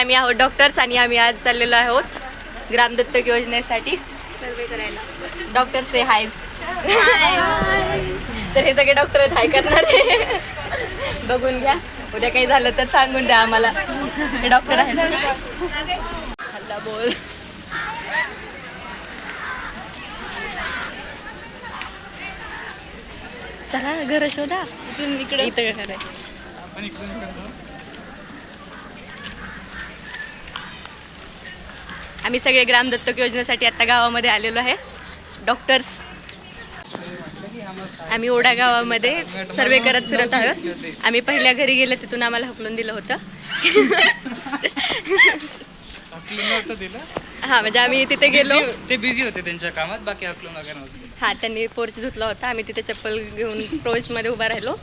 आम्ही आहोत डॉक्टर्स आणि आम्ही आज चाललेलो आहोत ग्रामदत्तक योजनेसाठी सर्वे करायला. डॉक्टर से हायज. तर हे सगळे डॉक्टर आहेत, हाय करणारे. बघून घ्या, उद्या काही झालं तर सांगून द्या आम्हाला. हे डॉक्टर आहेत. हल्ला बोल. चला घर शोधा. इथून इकडे इथं घर आहे. आम्ही सगळे ग्रामदत्तक योजनेसाठी आता गावामध्ये आलेलो आहे. डॉक्टर्स आम्ही ओढा गावामध्ये सर्वे करत फिरत आहोत. आम्ही पहिल्या घरी गेले, तिथून आम्हाला हकलून दिलं होतं. हा, म्हणजे आम्ही तिथे गेलो, ते बिझी होते त्यांच्या कामात, बाकी हकलून वगैरे नव्हते. हा, त्यांनी पोर्च धुतला होता. आम्ही तिथे चप्पल घेऊन पोर्चमध्ये उभा राहिलो,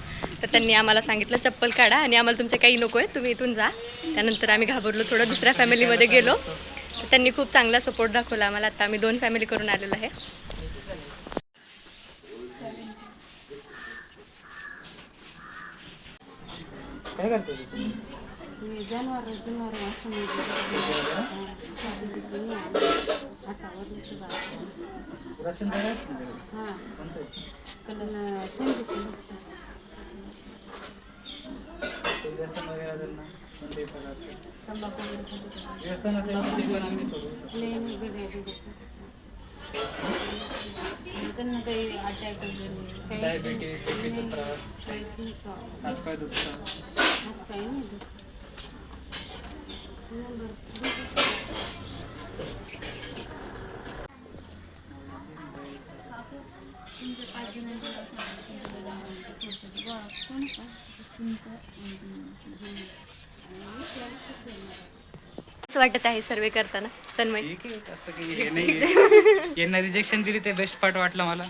तर त्यांनी आम्हाला सांगितलं चप्पल काढा आणि आम्हाला तुमचे काही नको आहे, तुम्ही इथून जा. त्यानंतर आम्ही घाबरलो थोडं, दुसऱ्या फॅमिलीमध्ये गेलो. तर त्यांनी खूप चांगला सपोर्ट दाखवला आम्हाला. आता आम्ही 2 फॅमिली करून आलेलो आहे. काय करतो राशन त्यांना काही अटॅक वगैरे, डायबिटीज, बीपीचा त्रास, हातपाय दुखतात. काही नाही. असं वाटत आहे सर्वे करताना तन्मय? ठीक आहे, असं काही हे नाही. यांना रिजेक्शन दिली ते बेस्ट पार्ट वाटलं मला.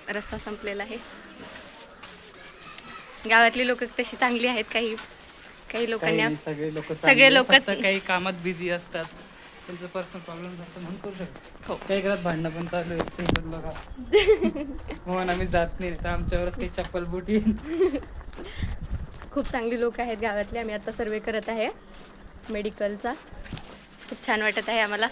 रस्ता संपलेला आहे. गावातली लोक तशी चांगली आहेत, काही लोकांनी सगळे लोक काही कामात बिझी असतात, त्यांचं पर्सनल प्रॉब्लेम असतात म्हणून करू शकतो. काही घरात भांडणं पण चालू आहेत बघा, म्हणून आम्ही जात नाही, तर आमच्यावरच काही चप्पल बुटी. खूप चांगली लोक आहेत गावातले. आम्ही आता सर्वे करत आहे मेडिकलचा. खूप छान वाटत आहे आम्हाला.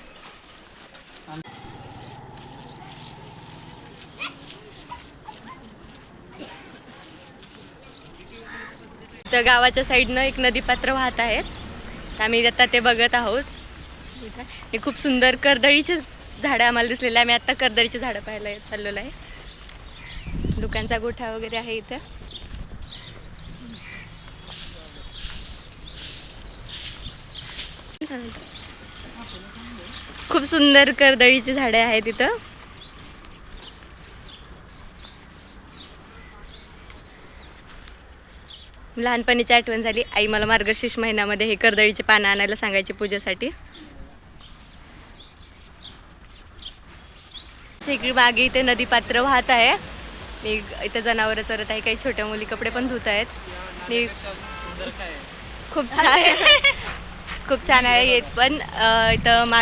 तर गावाच्या साईडनं एक नदीपात्र वाहत आहेत, आम्ही आता ते बघत आहोत. हे खूप सुंदर कर्दळीचे झाडं आम्हाला दिसलेले. आम्ही आता कर्दळीचे झाडं पाहायला चाललेलो आहे. दुकानचा गोठा वगैरे आहे इथं. खूप सुंदर कर्दळीची झाडे आहेत इथं. लहानपणीची आठवण झाली. आई मला मार्गशीर्ष महिन्यामध्ये हे कर्दळीचे पानं आणायला सांगायची पूजेसाठी. इकडे मागे इथे नदी पात्र वाहत आहे. इथे जनावरं चरत आहे, काही छोट्या मुली कपडे पण धुत आहेत. खूप छान खूप छान आहे. पण इथं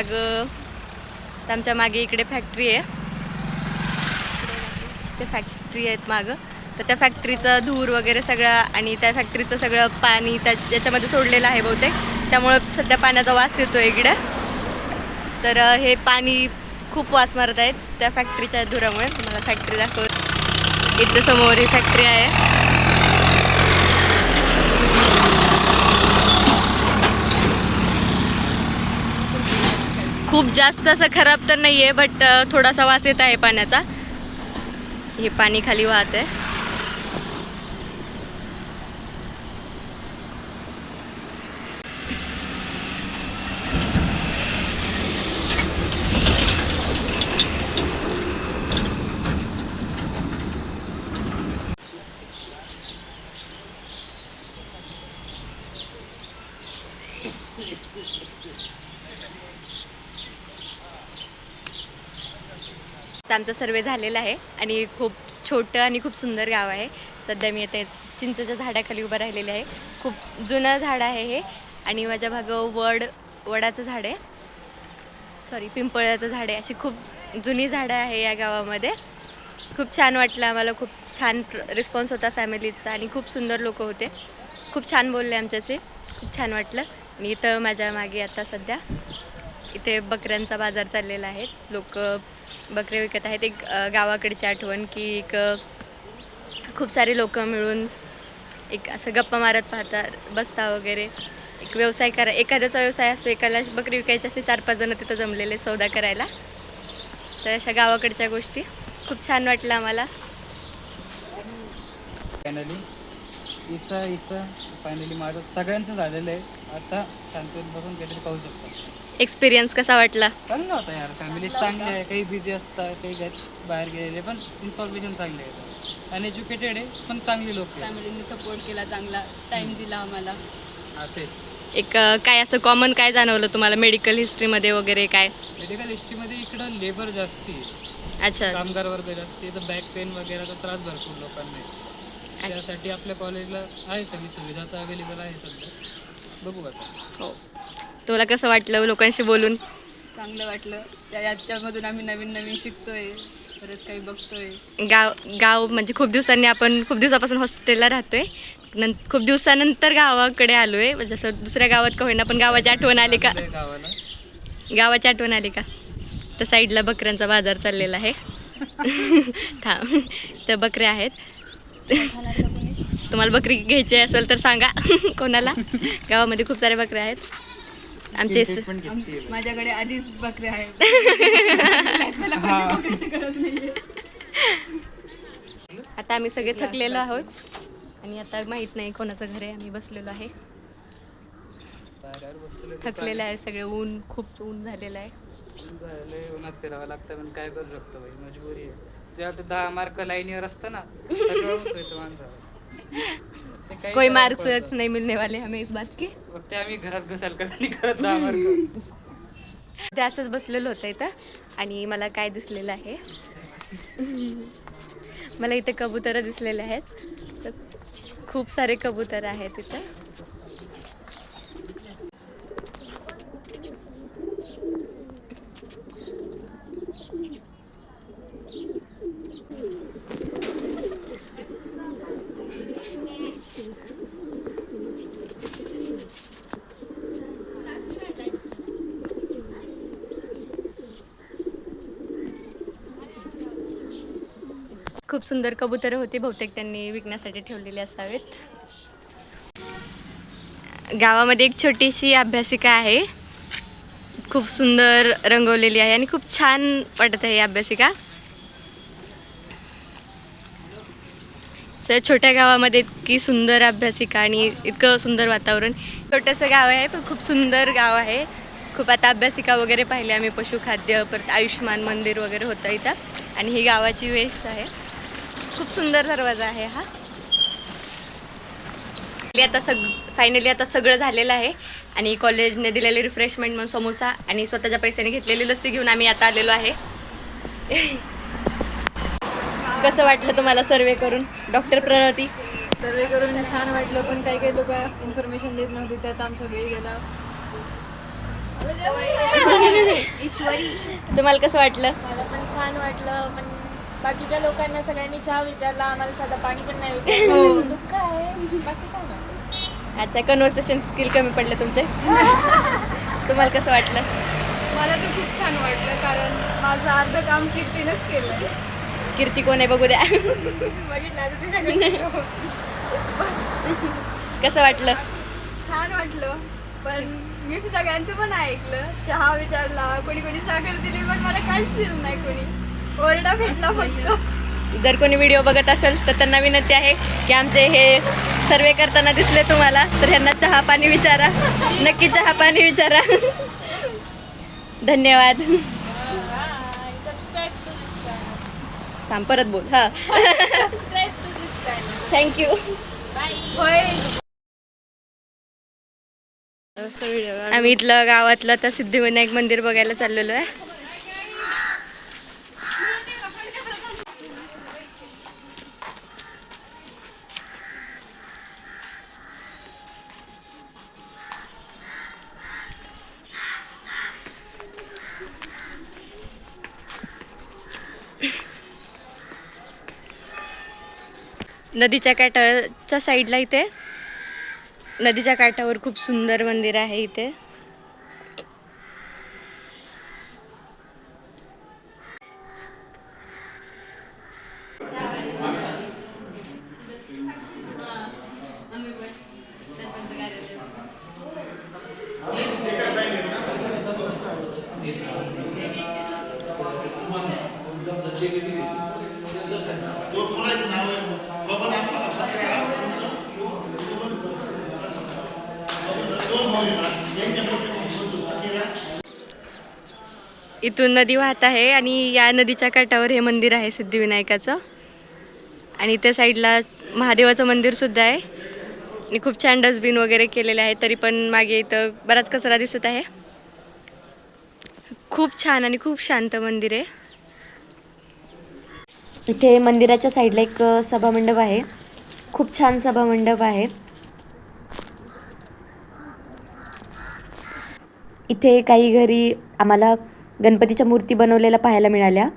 आमच्या मागे इकडे फॅक्टरी आहे, ते फॅक्टरी आहेत मागं. तर त्या फॅक्टरीचं धूर वगैरे सगळं आणि त्या फॅक्टरीचं सगळं पाणी याच्यामध्ये सोडलेलं आहे बहुतेक, त्यामुळं सध्या पाण्याचा वास येतो इकडे. तर हे पाणी खूप वास मारत आहेत त्या फॅक्टरीच्या धुरामुळे. तुम्हाला फॅक्टरी दाखवत, इथं समोर ही फॅक्टरी आहे. खूप जास्त असं खराब तर नाही आहे, बट थोडासा वास येत आहे पाण्याचा. हे पाणी खाली वाहत आहे. आमचा सर्वे झालेला आहे आणि खूप छोटं आणि खूप सुंदर गाव आहे. सध्या मी येते चिंचेच्या झाडाखाली उभं राहिलेले आहे. खूप जुनं झाड आहे हे आणि माझ्या भागावर वडाचं झाड आहे, पिंपळाचं झाड आहे. अशी खूप जुनी झाडं आहे या गावामध्ये. खूप छान वाटलं आम्हाला. खूप छान रिस्पॉन्स होता फॅमिलीचा आणि खूप सुंदर लोक होते. खूप छान बोलले आमच्याचे, खूप छान वाटलं. आणि इथं माझ्या मागे आता सध्या इथे बकऱ्यांचा बाजार चाललेला आहे. लोक बकरे विकत आहेत. एक गावाकडची आठवण की एक खूप सारे लोक मिळून एक असं गप्पा मारत पाहता बसता वगैरे. एक व्यवसाय एखाद्याचा व्यवसाय असतो, एकाला बकरी विकायची असते, 4-5 जण तिथं जमलेले सौदा करायला. तर अशा गावाकडच्या गोष्टी खूप छान वाटलं आम्हाला. फायनली माझं सगळ्यांचं झालेलं आहे. आता शांततेत बसून काहीतरी पाहू शकतो. एक्सपिरियन्स कसा वाटला? चांगला होता यार. फॅमिली चांगली आहे, काही बिझी असतात, काही बाहेर गेलेले, पण इन्फॉर्मेशन चांगली आहे. अनएज्युकेटेड आहे पण चांगली लोक आहे. फॅमिलीने सपोर्ट केला, चांगला टाइम दिला आम्हाला. हा तेच. एक काय असं कॉमन काय जाणवलं तुम्हाला मेडिकल हिस्ट्रीमध्ये वगैरे काय? मेडिकल हिस्ट्रीमध्ये इकडं लेबर जास्ती आहे, अच्छा. कामगार वर्ग जास्ती आहे, तर बॅक पेन वगैरेचा त्रास भरपूर लोकांना आहे. त्यासाठी आपल्या कॉलेजला आहे सगळी सुविधा तर अवेलेबल आहे सध्या. बघू आता. हो. तुला कसं वाटलं लोकांशी बोलून? चांगलं वाटलं. याच्यामधून आम्ही नवीन नवीन शिकतोय, परत काही बघतोय. गाव म्हणजे खूप दिवसापासून हॉस्टेलला राहतोय. खूप दिवसानंतर गावाकडे आलोय. जसं दुसऱ्या गावात का होईना पण गावाची आठवण आली का? गावाला गावाची आठवण आली का? तर साईडला बकऱ्यांचा बाजार चाललेला आहे. थांब, तर बकऱ्या आहेत. तुम्हाला बकरी घ्यायची असेल तर सांगा कोणाला. गावामध्ये खूप सारे बकऱ्या आहेत. आमचे माझ्याकडे आधीच बकरे आहेत. आता आम्ही सगळे थकलेलो आहोत आणि आता माहित नाही कोणाचं घर आहे. आम्ही बसलेलो आहे, थकलेलं आहे सगळे. खूप ऊन झालेलं आहे. उन्हात फिरावं लागतं पण काय करू शकतो भाई, मजबुरी आहे. जेव्हा ते 10 मार्क लाईनीवर असतं ना, सगळं होतं माणसाला. कोई मार्क्स नहीं मिलने वाले हमें इस बात के. फक्त आम्ही घरात घुसायला कमी करत 10 मार्क. ते असंच बसलेलं होतं इथं आणि मला काय दिसलेलं आहे, मला इथे कबूतर दिसलेले आहेत. तर खूप सारे कबूतर आहेत इथं. खूप सुंदर कबुतरं होती. बहुतेक त्यांनी विकण्यासाठी ठेवलेली असावेत. गावामध्ये एक छोटीशी अभ्यासिका आहे, खूप सुंदर रंगवलेली आहे आणि खूप छान वाटत आहे ही अभ्यासिका. छोट्या गावामध्ये इतकी सुंदर अभ्यासिका आणि इतकं सुंदर वातावरण. छोटंसं गाव आहे पण खूप सुंदर गाव आहे. खूप आता अभ्यासिका वगैरे पाहिले आम्ही, पशुखाद्य, परत आयुष्यमान मंदिर वगैरे होतं इथं. आणि ही गावाची वेश आहे. खूप सुंदर दरवाजा आहे हा. फायनली आता सगळं झालेलं आहे आणि कॉलेजने दिलेले रिफ्रेशमेंट म्हणून समोसा आणि स्वतःच्या पैशाने घेतलेली लस्सी घेऊन आम्ही आता आलेलो आहे. कसं वाटलं तुम्हाला सर्वे करून डॉक्टर प्रणती? सर्वे करून छान वाटलं, पण काही काही लोक इन्फॉर्मेशन देत नव्हती, त्यात आमचं वेळ गेला. ईश्वरी, तुम्हाला कसं वाटलं? मला पण छान वाटलं, पण बाकीच्या लोकांना सगळ्यांनी चहा विचारला, आम्हाला साधं पाणी पण नाही विचारलं. त्याचं दुःख आहे, बाकी छान वाटलं. अच्छा, कन्व्हर्सेशन स्किल कमी पडले तुमचे. तुम्हाला कसं वाटलं? मला तर खूप छान वाटलं, कारण माझं अर्ध काम कीर्तीनंच केलं. कीर्ती कोण आहे बघू द्या. बघितलं आता तिच्याकडे. कसं वाटलं? छान वाटलं, पण मी सगळ्यांचं पण ऐकलं. चहा विचारला, कोणी कोणी साखर दिली, पण मला काहीच दिलं नाही. कोणी ओरडा भेटला फक्त. जर कोणी व्हिडिओ बघत असेल तर त्यांना विनंती आहे की आमचे हे सर्वे करताना दिसले तुम्हाला तर ह्यांना चहा पाणी विचारा, नक्की चहा पाणी विचारा. धन्यवाद. Subscribe to this channel. थांब, परत बोल. हां, subscribe to this channel. Thank you. होय. आम्ही इथलं गावातलं आता सिद्धिविनायक मंदिर बघायला चाललेलो आहे. नदीच्या काठाच्या साईडला इथे नदीच्या काठावर खूप सुंदर मंदिर आहे इथे. इथून नदी वाहत आहे आणि या नदीच्या काठावर हे मंदिर आहे सिद्धिविनायकाचं. आणि त्या साईडला महादेवाचं मंदिर सुद्धा आहे. आणि खूप छान डस्टबिन वगैरे केलेले आहे. तरी पण मागे इथं बराच कचरा दिसत आहे. खूप छान आणि खूप शांत मंदिर आहे. इथे मंदिराच्या साईडला एक सभामंडप आहे. खूप छान सभामंडप आहे. इथे काही घरी आम्हाला गणपतीच्या मूर्ती बनवलेल्या पाहायला मिळाल्या.